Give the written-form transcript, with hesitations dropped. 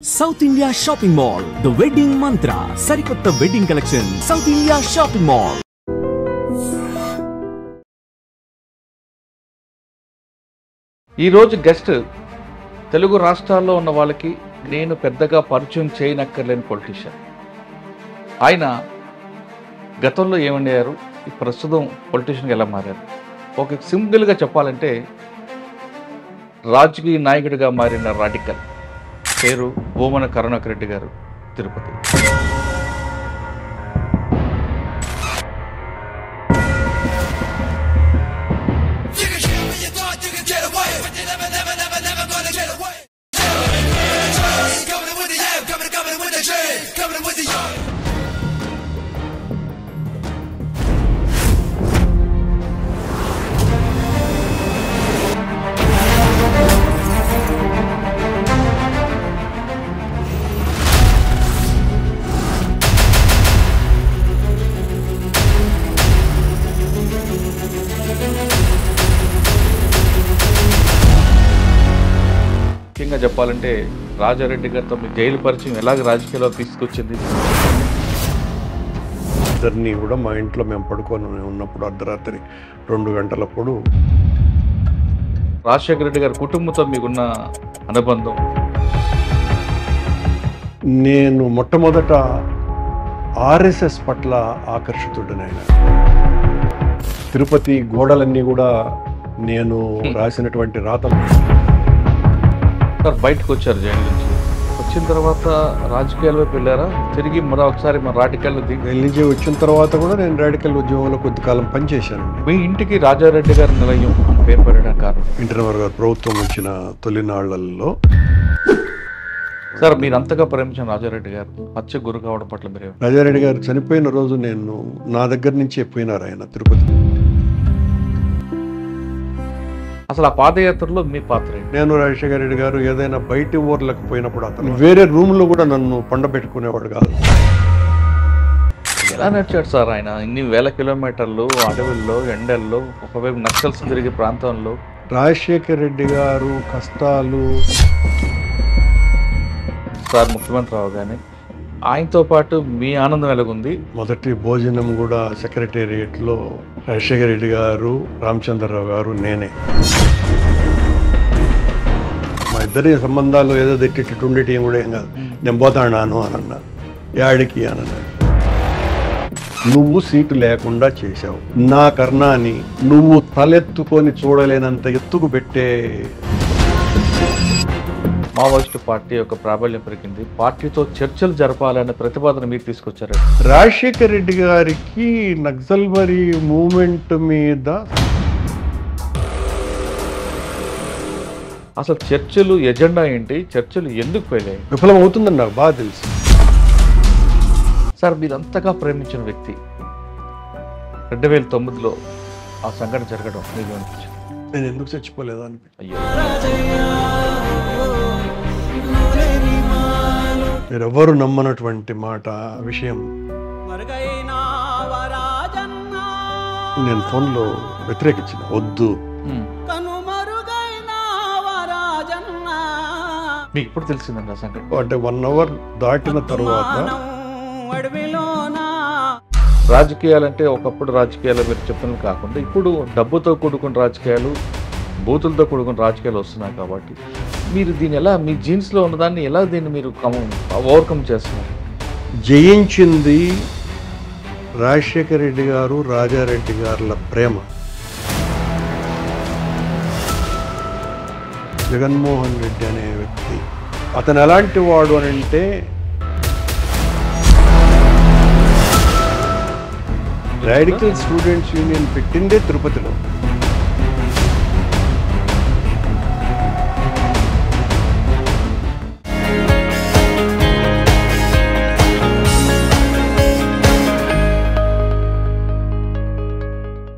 South India Shopping Mall, The Wedding Mantra, Sarikotta Wedding Collection, South India Shopping Mall. ఈ రోజు guest Telugu రాష్ట్రాల్లో ఉన్న వాళ్ళకి నేను పెద్దగా పరిచయం చేయనక్కర్లేని పొలిటీషియన్. ఆయన గతంలో ఏమయ్యారు, ఈ ప్రస్తుతం పొలిటీషియన్గా ఎలా మారారు? ఒక సింపుల్గా చెప్పాలంటే రాజకీయ నాయకుడిగా మారిన రాడికల్. పేరు భూమన కరుణాకర్ రెడ్డి గారు, తిరుపతి. ముఖ్యంగా చెప్పాలంటే రాజారెడ్డి గారితో మీ జైలు పరిచయం ఎలాగ రాజకీయాల్లో తీసుకొచ్చింది? ఇద్దరిని కూడా మా ఇంట్లో మేము పడుకొని ఉన్నప్పుడు అర్ధరాత్రి 2 గంటలప్పుడు రాజశేఖర రెడ్డి గారి కుటుంబంతో మీకున్న అనుబంధం? నేను మొట్టమొదట ఆర్ఎస్ఎస్ పట్ల ఆకర్షితుడనైనా. తిరుపతి గోడలన్నీ కూడా నేను రాసినటువంటి రాతలు. సార్ బయటకు వచ్చారు జైలు నుంచి, వచ్చిన తర్వాత రాజకీయాల వైపు వెళ్ళారా? తిరిగి మరొకసారి మన రాడికల్ నుంచి వచ్చిన తర్వాత కూడా నేను రాడికల్ ఉద్యమంలో కొద్ది కాలం పనిచేశాను. మీ ఇంటికి రాజారెడ్డి గారి నిలయం అని పేరు పెట్టడానికి కారణం? ఇంటర్నవర్ గారు ప్రభుత్వం వచ్చిన తొలినాళ్లలో. సార్ మీరు అంతగా ప్రేమించిన రాజారెడ్డి గారు హత్య గురి కావడం పట్ల మీరు? రాజారెడ్డి గారు చనిపోయిన రోజు నేను నా దగ్గర నుంచి పోయినారు ఆయన తిరుపతి. అసలు ఆ పాదయాత్రలో మీ పాత్ర? నేను రాజశేఖర రెడ్డి గారు ఏదైనా బయటి ఊర్లకు పోయినప్పుడు అతను వేరే రూమ్లో కూడా నన్ను పండబెట్టుకునేవాడు కాదు. ఎలా నడిచాడు సార్ ఆయన ఇన్ని వేల కిలోమీటర్లు అడవుల్లో, ఎండల్లో, ఒకవైపు నక్సల్స్ తిరిగే ప్రాంతంలో? రాజశేఖర రెడ్డి గారు కష్టాలు. సార్ ముఖ్యమంత్రి అవగానే ఆయనతో పాటు మీ ఆనందం ఎలాగుంది? మొదటి భోజనం కూడా సెక్రటేరియట్లో రాజశేఖర రెడ్డి గారు, రామచంద్రరావు గారు, నేనే. మా ఇద్దరి సంబంధాలు ఏదో తెట్టిట్టు ఉండేటి ఏం కూడా ఏం కాదు. నేను పోతాను అని అన్నా. యాడికి అని అన్నాడు. నువ్వు సీటు లేకుండా చేశావు, నా కర్ణాన్ని నువ్వు తలెత్తుకొని చూడలేనంత ఎత్తుకు పెట్టే. మావోయిస్టు పార్టీ యొక్క ప్రాబల్యం పెరిగింది, పార్టీతో చర్చలు జరపాలనే ప్రతిపాదన మీరు తీసుకొచ్చారు. రాజశేఖర రెడ్డి గారికి నక్సల్బరీ మూవ్మెంట్ మీద అసలు చర్చలు ఎజెండా ఏంటి, చర్చలు ఎందుకు పోయాయి? విఫలం అవుతుందని నాకు బాగా తెలుసు. సార్ మీరు అంతగా ప్రేమించిన వ్యక్తి 2009లో ఆ సంఘటన జరగడం మీకు అనిపించింది? నేను ఎందుకు చచ్చిపోలేదు అనిపించింది. అయ్యో, మీరెవ్వరు నమ్మనటువంటి మాట విషయం నేను ఫోన్లో వ్యతిరేకించిన. వద్దు. మీకు ఇప్పుడు తెలిసిందండి ఆ సంఘటన? అంటే 1 అవర్ దాటిన తర్వాత. రాజకీయాలంటే ఒకప్పుడు రాజకీయాలు మీరు చెప్తున్నది కాకుండా ఇప్పుడు డబ్బుతో కూడుకున్న రాజకీయాలు, బూతులతో కూడుకున్న రాజకీయాలు వస్తున్నాయి. కాబట్టి మీరు దీన్ని ఎలా, మీ జీన్స్లో ఉన్నదాన్ని ఎలా దీన్ని మీరు ఓవర్కమ్ చేస్తున్నారు? జయించింది రాజశేఖర రెడ్డి గారు, రాజారెడ్డి గారుల ప్రేమ. జగన్మోహన్ రెడ్డి అనే వ్యక్తి అతను ఎలాంటి వాడు అని అంటే, రాడికల్ స్టూడెంట్స్ యూనియన్ పెట్టిందే తిరుపతిలో.